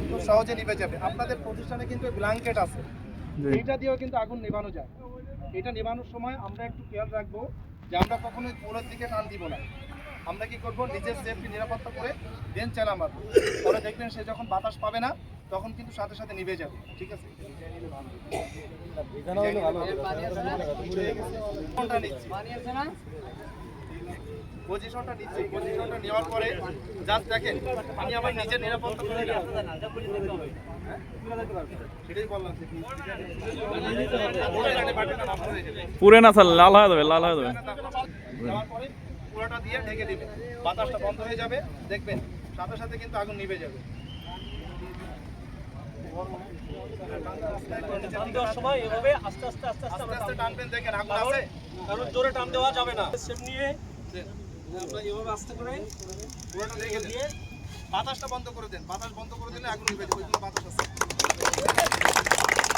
খুব সহজে নিভে যাবে। আপনাদের প্রতিষ্ঠানে কিন্তু ব্ল্যাঙ্কেট আছে, এইটা দিয়েও কিন্তু আগুন নেভানো যায়। এটা নেভানোর সময় আমরা একটু খেয়াল রাখবো যে আমরা কখনোই উপরের দিকে টান দিব না। আমরা কি করব, নিজের সেফটি নিরাপত্তা করে দেন চালা মারবো। পরে দেখবেন সে যখন বাতাস পাবে না তখন কিন্তু সাথে সাথে নিভে যাবে। ঠিক আছে, পজিশনটা নিচ্ছি। পজিশনটা নেওয়ার পরে জাস্ট দেখেন আমি আমার নিজের নিরাপত্তা করে সেটাই বললাম। পুরে না স্যার, লাল হয়ে যাবে, লাল হয়ে যাবে। দেওয়ার পরে পুরোটা দিয়ে ঢেকে দিবে, বাতাসটা বন্ধ হয়ে যাবে, দেখবেন সাথে সাথে কিন্তু আগুন নিভে যাবে। সময় এভাবে আস্তে আস্তে টানবেন, দেখেন আগুন আছে, কারণ জোরে টান দেওয়া যাবে না। সেম নিয়ে আমরা এভাবে আস্তে করে পুরোটা ঢেকে দিয়ে বাতাসটা বন্ধ করে দেন। বাতাস বন্ধ করে দিলে আগুন নিভে যাবে। ওইগুলো বাতাস আছে।